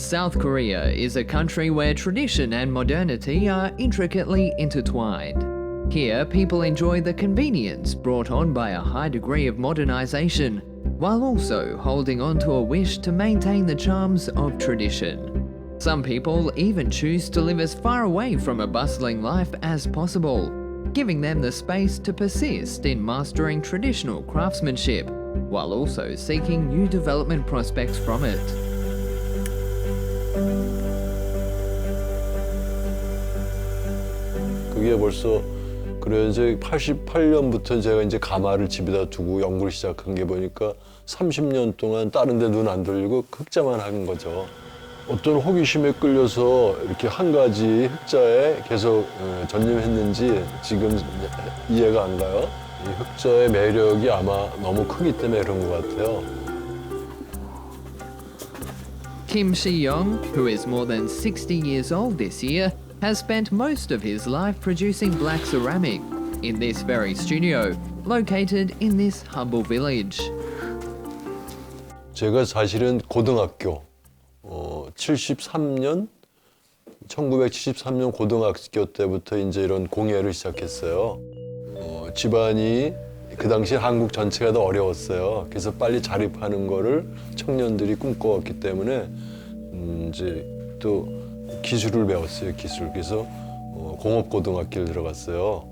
South Korea is a country where tradition and modernity are intricately intertwined. Here, people enjoy the convenience brought on by a high degree of modernization, while also holding on to a wish to maintain the charms of tradition. Some people even choose to live as far away from a bustling life as possible, giving them the space to persist in mastering traditional craftsmanship, while also seeking new development prospects from it. 그게 벌써 그래서 88년부터 제가 이제 가마를 집에다 두고 연구를 시작한 게 보니까 30년 동안 다른 데 눈 안 돌리고 흑자만 한 거죠. 어떤 호기심에 끌려서 이렇게 한 가지 흑자에 계속 전념했는지 지금 이해가 안 가요. 이 흑자의 매력이 아마 너무 크기 때문에 그런 것 같아요. Kim Si-young, who is more than 60 years old this year, has spent most of his life producing black ceramic in this very studio, located in this humble village. 제가 사실은 고등학교 1973년 고등학교 때부터 이제 이런 공예를 시작했어요. 집안이 그 당시 한국 전체가 더 어려웠어요. 그래서 빨리 자립하는 거를 청년들이 꿈꿔왔기 때문에 이제 또 기술을 배웠어요. 기술. 그래서 공업고등학교를 들어갔어요.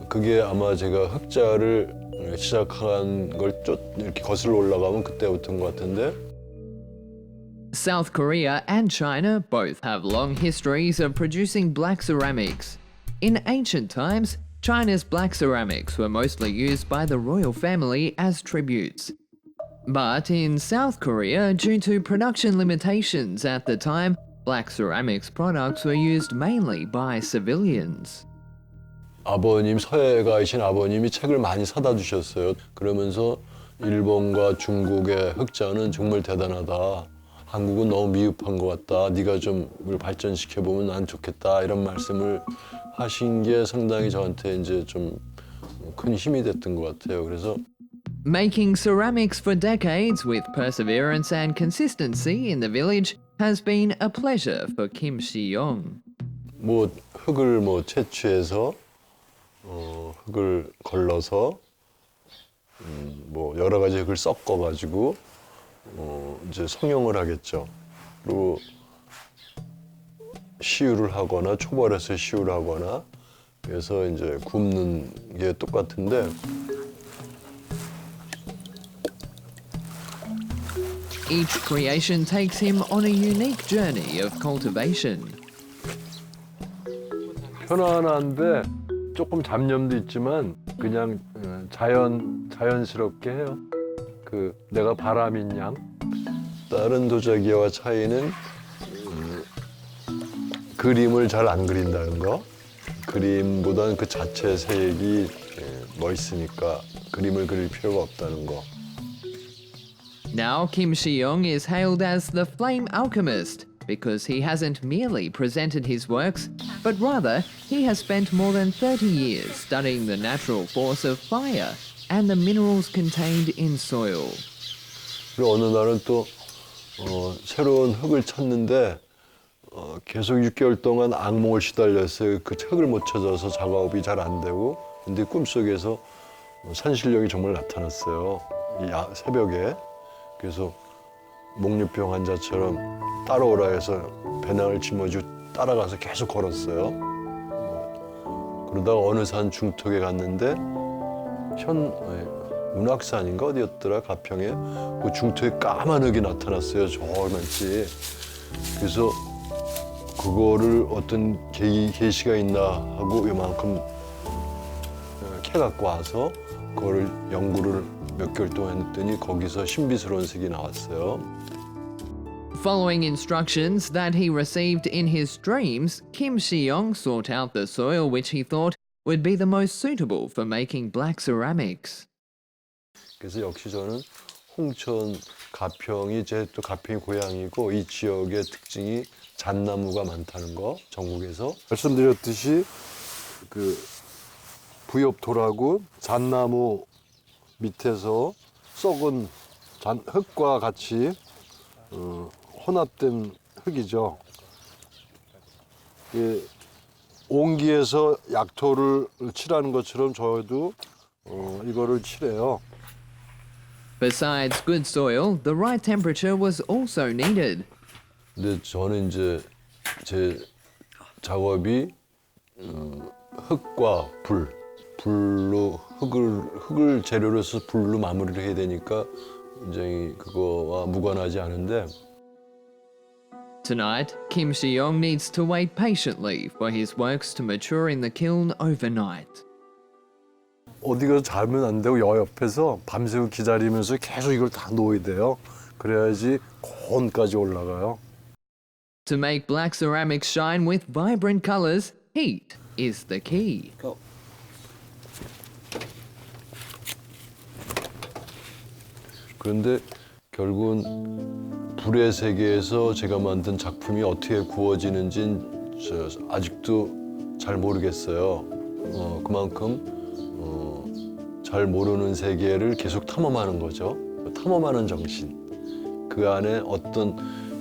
그게 아마 제가 흑자를 시작한 걸 이렇게 거슬러 올라가면 그때부터인 것 같은데. South Korea and China both have long histories of producing black ceramics. In ancient times, China's black ceramics were mostly used by the royal family as tributes. But in South Korea, due to production limitations at the time, black ceramics products were used mainly by civilians. 서해에 가신 아버님이 책을 많이 사다 주셨어요. 그러면서 일본과 중국의 흑자는 정말 대단하다. 한국은 너무 미흡한 것 같다. 네가 좀 발전시켜보면 난 좋겠다. 이런 말씀을 하신 게 상당히 저한테 이제 좀 큰 힘이 됐던 것 같아요. 그래서 Making ceramics for decades with perseverance and consistency in the village has been a pleasure for Kim Si-young. 흙을 채취해서 흙을 걸러서 여러 가지 흙을 섞어가지고 이제 성형을 하겠죠. 그리고 시유를 하거나 초벌해서 시유를 하거나 그래서 이제 굽는 게 똑같은데. Each creation takes him on a unique journey of cultivation. 편안한데 조금 잡념도 있지만 그냥 자연스럽게 해요. 내가 바람인 양. 다른 도자기와 차이는 그림을 잘 안 그린다는 거. 그림보다는 그 자체 색이 멋있으니까 그림을 그릴 필요가 없다는 거. Now Kim Si-young is hailed as the flame alchemist because he hasn't merely presented his works, but rather he has spent more than 30 years studying the natural force of fire and the minerals contained in soil. 그리고 어느 날은 또 새로운 흙을 찾는데 계속 6개월 동안 악몽을 시달렸어요. 그 흙을 못 찾아서 작업이 잘 안 되고. 근데 꿈속에서 산신령이 정말 나타났어요. 새벽에. 그래서 목류병 환자처럼 따라오라 해서 배낭을 짊어지고 따라가서 계속 걸었어요. 그러다가 어느 산 중턱에 갔는데 운악산인가 어디였더라 가평에 그 중턱에 까만 흙이 나타났어요. 저만치. 그래서 그거를 어떤 계시가 있나 하고 이만큼 캐 갖고 와서 그거를 연구를 몇 개월 동안 했더니 거기서 신비스러운 색이 나왔어요. Following instructions that he received in his dreams, Kim Si-young sought out the soil which he thought would be the most suitable for making black ceramics. 그래서 역시 저는 홍천 가평이 제 또 가평이 고향이고 이 지역의 특징이 잣나무가 많다는 거 전국에서 말씀드렸듯이 부엽돌하고 잣나무 밑에서 썩은 흙과 같이 혼합된 흙이죠. 예, 옹기에서 약토를 칠하는 것처럼 저희도 이거를 칠해요. Besides good soil, the right temperature was also needed. 근데 저는 이제 제 작업이 흙과 불로 흙을 재료로 해서 불로 마무리를 해야 되니까 굉장히 그거와 무관하지 않은데 Tonight, Kim Si-young needs to wait patiently for his works to mature in the kiln overnight. 어디 가서 자면 안 되고 옆에서 밤새고 기다리면서 계속 이걸 다 놓아야 돼요. 그래야지 고온까지 올라가요. To make black ceramics shine with vibrant colors, heat is the key. 그런데 결국은 불의 세계에서 제가 만든 작품이 어떻게 구워지는지는 아직도 잘 모르겠어요. 그만큼 잘 모르는 세계를 계속 탐험하는 거죠. 탐험하는 정신. 그 안에 어떤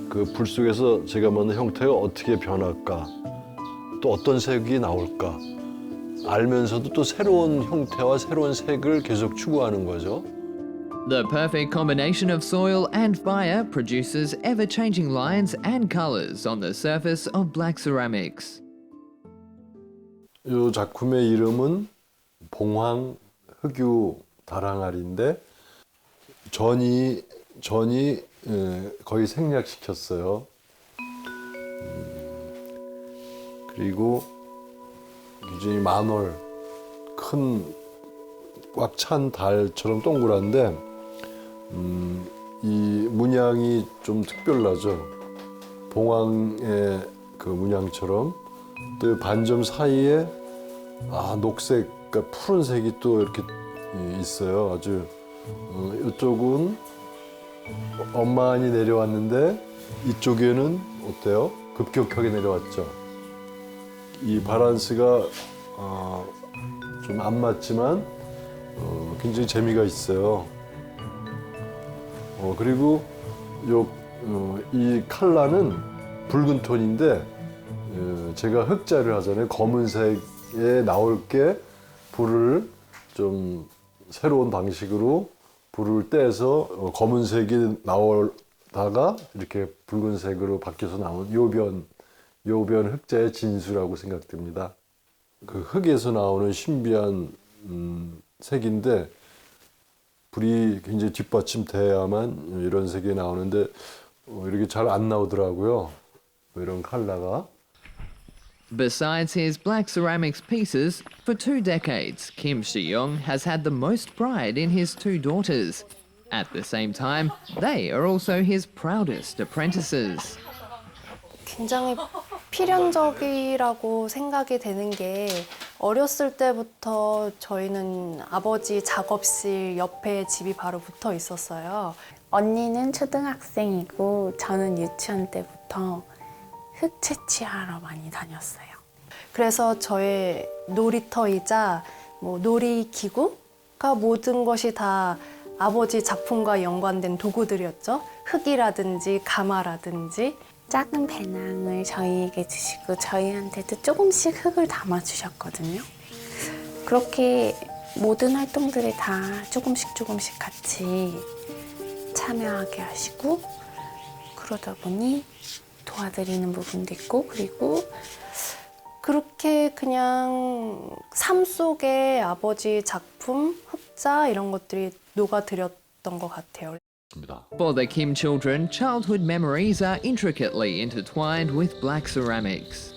그 불 속에서 제가 만든 형태가 어떻게 변할까, 또 어떤 색이 나올까 알면서도 또 새로운 형태와 새로운 색을 계속 추구하는 거죠. The perfect combination of soil and fire produces ever-changing lines and colors on the surface of black ceramics. 이 작품의 이름은 봉황 흑유 다랑알인데 전이 거의 생략시켰어요. 그리고 굉장히 만월 큰 꽉 찬 달처럼 동그란데 이 문양이 좀 특별하죠. 봉황의 그 문양처럼 또 반점 사이에 녹색, 그러니까 푸른색이 또 이렇게 있어요. 아주 이쪽은 엄만히 내려왔는데 이쪽에는 어때요? 급격하게 내려왔죠. 이 바란스가 좀 안 맞지만 굉장히 재미가 있어요. 그리고 이 칼라는 붉은 톤인데 제가 흑자를 하잖아요. 검은색에 나올 게 불을 좀 새로운 방식으로 불을 떼서 검은색이 나오다가 이렇게 붉은색으로 바뀌어서 나온 요변 흑자의 진수라고 생각됩니다. 그 흙에서 나오는 신비한 색인데 불이 굉장히 뒷받침돼야만 이런 색이 나오는데 이렇게 잘 안 나오더라고요. 이런 컬러가. Besides his black ceramics pieces, for 2 decades, Kim Si-young has had the most pride in his 2 daughters. At the same time, they are also his proudest apprentices. 굉장히 필연적이라고 생각이 되는 게 어렸을 때부터 저희는 아버지 작업실 옆에 집이 바로 붙어 있었어요. 언니는 초등학생이고 저는 유치원 때부터 흙 채취하러 많이 다녔어요. 그래서 저의 놀이터이자 놀이기구가 모든 것이 다 아버지 작품과 연관된 도구들이었죠. 흙이라든지 가마라든지. 작은 배낭을 저희에게 주시고 저희한테도 조금씩 흙을 담아주셨거든요. 그렇게 모든 활동들이 다 조금씩 같이 참여하게 하시고 그러다 보니 도와드리는 부분도 있고 그리고 그렇게 그냥 삶 속에 아버지 작품, 흑자 이런 것들이 녹아들었던 것 같아요. For the Kim children, childhood memories are intricately intertwined with black ceramics.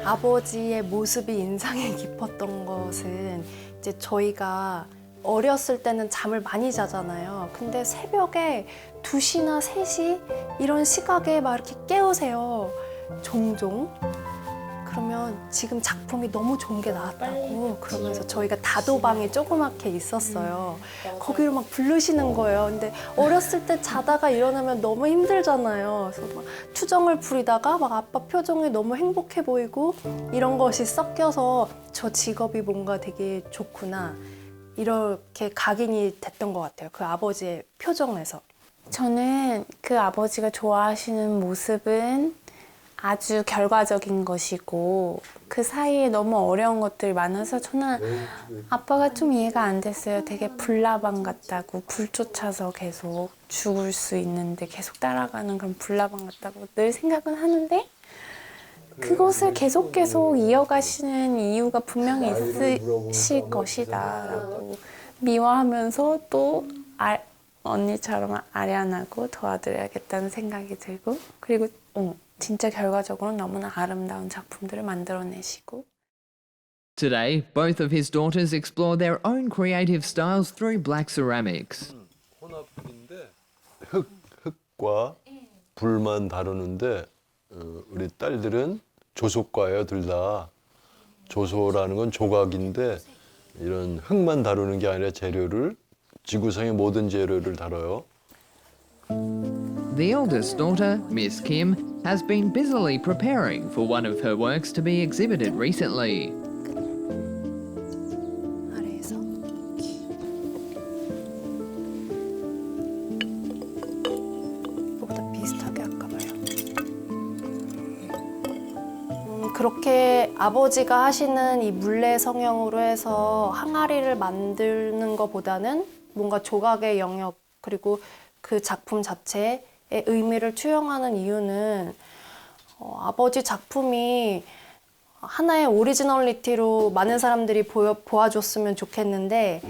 아버지의 모습이 인상이 깊었던 것은 이제 저희가 어렸을 때는 잠을 많이 자잖아요. 근데 새벽에 2시나 3시 이런 시각에 막 이렇게 깨우세요. 종종. 그러면 지금 작품이 너무 좋은 게 나왔다고 그러면서 저희가 다도방이 조그맣게 있었어요. 거기로 막 부르시는 거예요. 근데 어렸을 때 자다가 일어나면 너무 힘들잖아요. 그래서 막 투정을 부리다가 막 아빠 표정이 너무 행복해 보이고 이런 것이 섞여서 저 직업이 뭔가 되게 좋구나 이렇게 각인이 됐던 것 같아요. 그 아버지의 표정에서. 저는 그 아버지가 좋아하시는 모습은 아주 결과적인 것이고 그 사이에 너무 어려운 것들이 많아서 저는 아빠가 좀 이해가 안 됐어요. 되게 불나방 같다고 불 쫓아서 계속 죽을 수 있는데 계속 따라가는 그런 불나방 같다고 늘 생각은 하는데 그것을 계속 이어가시는 이유가 분명히 있으실 것이다 라고 미워하면서 또 언니처럼 아련하고 도와드려야겠다는 생각이 들고 그리고 진짜 결과적으로 너무나 아름다운 작품들을 만들어내시고 Today, both of his daughters explore their own creative styles through black ceramics. 혼합인데 흙과 불만 다루는데 우리 딸들은 조속과예요, 둘 다. 조소라는 건 조각인데 이런 흙만 다루는 게 아니라 재료를 지구상의 모든 재료를 다뤄요. The eldest daughter, Miss Kim, has been busily preparing for one of her works to be exhibited recently. 아래에서 이거보다 비슷하게 할까 봐요. 그렇게 아버지가 하시는 이 물레 성형으로 해서 항아리를 만드는 것보다는 뭔가 조각의 영역 그리고 그 작품 자체의 의미를 투영하는 이유는 아버지 작품이 하나의 오리지널리티로 많은 사람들이 보아줬으면 좋겠는데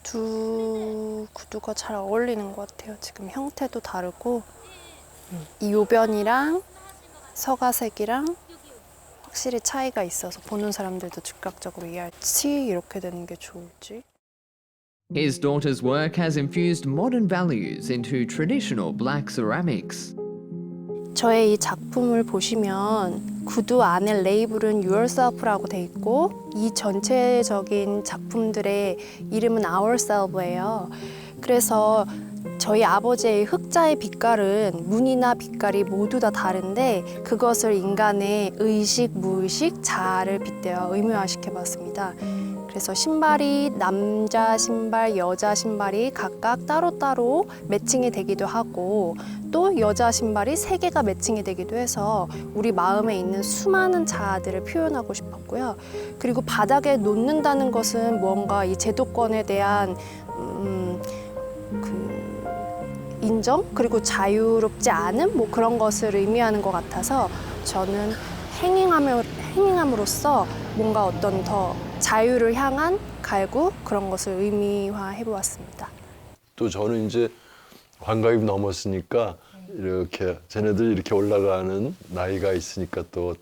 두 구두가 잘 어울리는 것 같아요. 지금 형태도 다르고 이 요변이랑 서가색이랑 확실히 차이가 있어서 보는 사람들도 즉각적으로 이해할지 이렇게 되는 게 좋을지. His daughter's work has infused modern values into traditional black ceramics. 저의 이 작품을 보시면 구두 안에 레이블은 Yourself라고 돼 있고 이 전체적인 작품들의 이름은 Ourself예요. 그래서 저희 아버지의 흑자의 빛깔은 무늬나 빛깔이 모두 다 다른데 그것을 인간의 의식, 무의식, 자아를 빗대어 의미화시켜봤습니다. 그래서 신발이 남자 신발, 여자 신발이 각각 따로따로 매칭이 되기도 하고 또 여자 신발이 3개가 매칭이 되기도 해서 우리 마음에 있는 수많은 자아들을 표현하고 싶었고요. 그리고 바닥에 놓는다는 것은 뭔가 이 제도권에 대한 인정 그리고 자유롭지 않은 뭐 그런 것을 의미하는 것 같아서 저는 행잉함으로써 뭔가 어떤 더 자유를 향한 갈구 그런 것을 의미화해 보았습니다. 또 저는 이제 환갑이 넘었으니까 이렇게 쟤네들 이렇게 올라가는 나이가 있으니까 또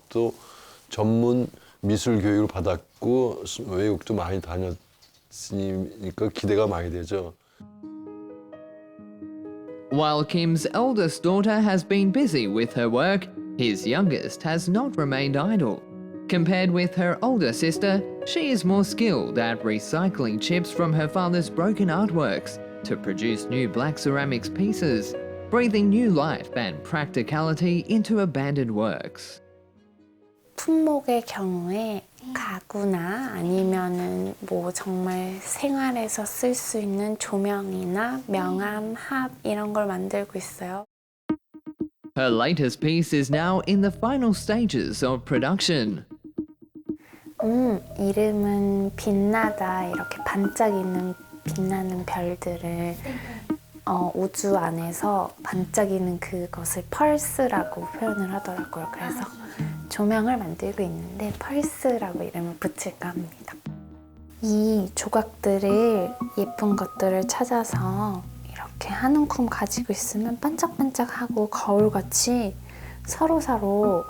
전문 미술 교육을 받았고 외국도 많이 다녔으니까 기대가 많이 되죠. While Kim's eldest daughter has been busy with her work, his youngest has not remained idle. Compared with her older sister, she is more skilled at recycling chips from her father's broken artworks to produce new black ceramics pieces, breathing new life and practicality into abandoned works. 품목의 경우에 가구나 아니면은 뭐 정말 생활에서 쓸 수 있는 조명이나 명암, 합 이런 걸 만들고 있어요. Her latest piece is now in the final stages of production. 이름은 빛나다 이렇게 반짝이는 빛나는 별들을 우주 안에서 반짝이는 그것을 펄스라고 표현을 하더라고요. 그래서 조명을 만들고 있는데 펄스라고 이름을 붙일까 합니다. 이 조각들을 예쁜 것들을 찾아서 이렇게 한 움큼 가지고 있으면 반짝반짝하고 거울같이 서로서로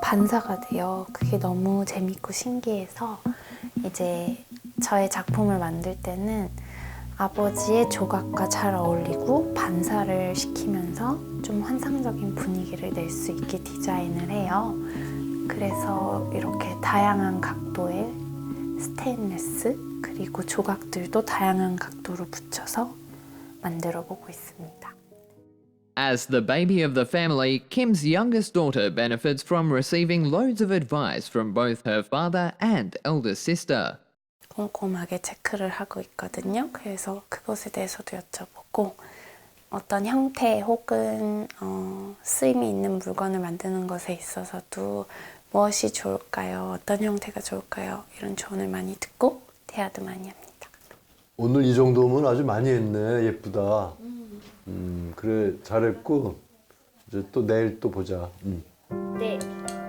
반사가 돼요. 그게 너무 재밌고 신기해서 이제 저의 작품을 만들 때는 아버지의 조각과 잘 어울리고 반사를 시키면서 좀 환상적인 분위기를 낼 수 있게 디자인을 해요. 그래서 이렇게 다양한 각도의 스테인리스 그리고 조각들도 다양한 각도로 붙여서 만들어 보고 있습니다. As the baby of the family, Kim's youngest daughter benefits from receiving loads of advice from both her father and elder sister. 꼼꼼하게 체크를 하고 있거든요. 그래서 그것에 대해서도 여쭤보고 어떤 형태 혹은 쓰임이 있는 물건을 만드는 것에 있어서도 무엇이 좋을까요? 어떤 형태가 좋을까요? 이런 조언을 많이 듣고 대화도 많이 합니다. 오늘 이 정도면 아주 많이 했네. 예쁘다. 그래, 잘했고 이제 또 내일 또 보자. 네,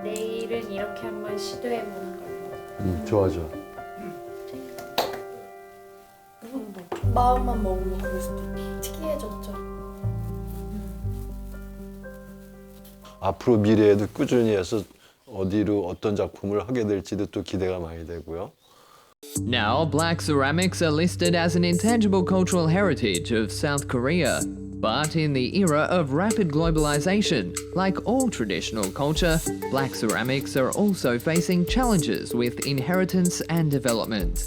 내일은 이렇게 한번 시도해보는 걸로. 좋아, 좋아. 마음만 먹으면 그럴 수도 있고 특이해졌죠. 앞으로 미래에도 꾸준히 해서 어디로 어떤 작품을 하게 될지도 또 기대가 많이 되고요. Now, black ceramics are listed as an intangible cultural heritage of South Korea. But in the era of rapid globalization, like all traditional culture, black ceramics are also facing challenges with inheritance and development.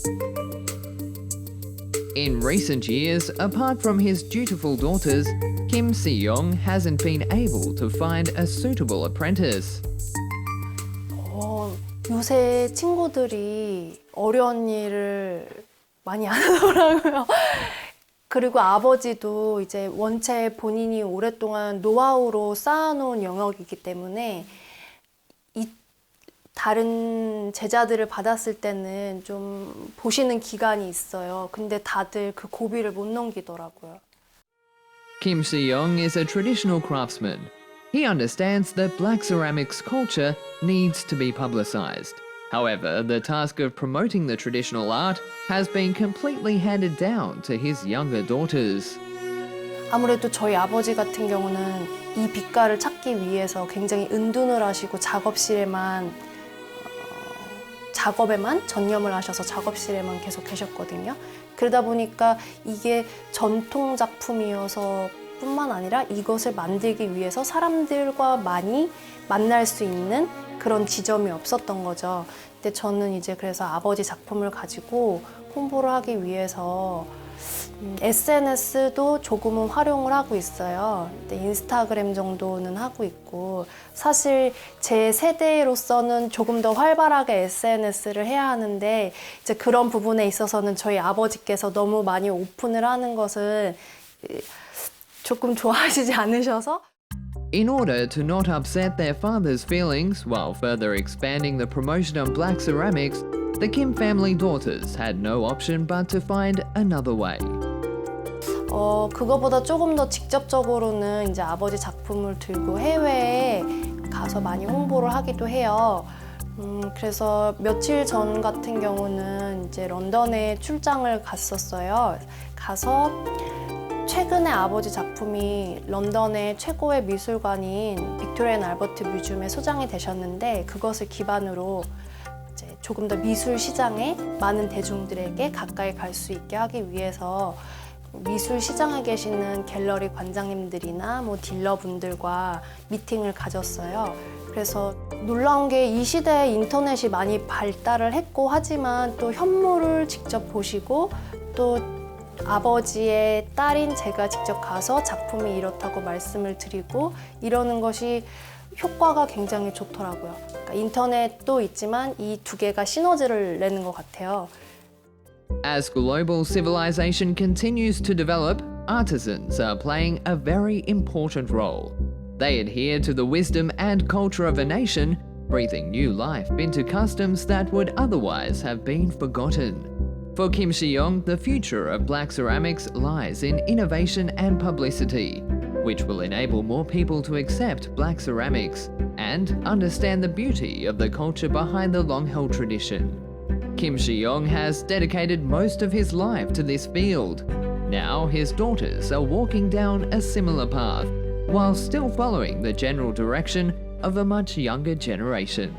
In recent years, apart from his dutiful daughters, Kim Si-young hasn't been able to find a suitable apprentice. 요새 친구들이 어려운 일을 많이 안 하더라고요. 그리고 아버지도 이제 원체 본인이 오랫동안 노하우로 쌓아놓은 영역이기 때문에 다른 제자들을 받았을 때는 좀 보시는 기간이 있어요. 근데 다들 그 고비를 못 넘기더라고요. Kim Si-young is a traditional craftsman. He understands that black ceramics culture needs to be publicized. However, the task of promoting the traditional art has been completely handed down to his younger daughters. 아무래도 저희 아버지 같은 경우는 이 빛깔을 찾기 위해서 굉장히 은둔을 하시고 작업에만 전념을 하셔서 작업실에만 계속 계셨거든요. 그러다 보니까 이게 전통 작품이어서 뿐만 아니라 이것을 만들기 위해서 사람들과 많이 만날 수 있는 그런 지점이 없었던 거죠. 근데 저는 이제 그래서 아버지 작품을 가지고 홍보를 하기 위해서 SNS도 조금은 활용을 하고 있어요. 근데 인스타그램 정도는 하고 있고, 사실 제 세대로서는 조금 더 활발하게 SNS를 해야 하는데 이제 그런 부분에 있어서는 저희 아버지께서 너무 많이 오픈을 하는 것은 조금 좋아하시지 않으셔서 In order to not upset their father's feelings while further expanding the promotion of black ceramics, the Kim family daughters had no option but to find another way. 그거보다 조금 더 직접적으로는 이제 아버지 작품을 들고 해외에 가서 많이 홍보를 하기도 해요. 그래서 며칠 전 같은 경우는 이제 런던에 출장을 갔었어요. 가서 최근에 아버지 작품이 런던의 최고의 미술관인 빅토리아 앤 알버트 뮤지엄에 소장이 되셨는데, 그것을 기반으로 이제 조금 더 미술 시장에 많은 대중들에게 가까이 갈 수 있게 하기 위해서 미술 시장에 계시는 갤러리 관장님들이나 뭐 딜러분들과 미팅을 가졌어요. 그래서 놀라운 게 이 시대에 인터넷이 많이 발달을 했고 하지만 또 현물을 직접 보시고 또 아버지의 딸인 제가 직접 가서 작품이 이렇다고 말씀을 드리고 이러는 것이 효과가 굉장히 좋더라고요. 그러니까 인터넷도 있지만 이 두 개가 시너지를 내는 것 같아요. As global civilization continues to develop, artisans are playing a very important role. They adhere to the wisdom and culture of a nation, breathing new life into customs that would otherwise have been forgotten. For Kim Si-young, the future of black ceramics lies in innovation and publicity, which will enable more people to accept black ceramics and understand the beauty of the culture behind the long-held tradition. Kim Si-young has dedicated most of his life to this field. Now his daughters are walking down a similar path, while still following the general direction of a much younger generation.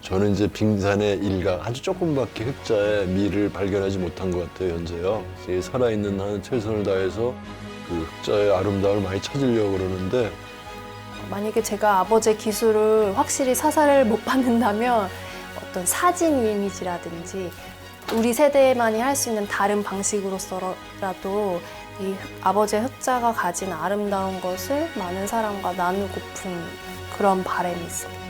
저는 이제 빙산의 일각, 아주 조금밖에 흑자의 미를 발견하지 못한 것 같아요, 현재요. 살아있는 한 최선을 다해서 그 흑자의 아름다움을 많이 찾으려고 그러는데, 만약에 제가 아버지의 기술을 확실히 사사를 못 받는다면 어떤 사진 이미지라든지 우리 세대만이 할 수 있는 다른 방식으로서라도 이 아버지의 흑자가 가진 아름다운 것을 많은 사람과 나누고픈 그런 바람이 있습니다.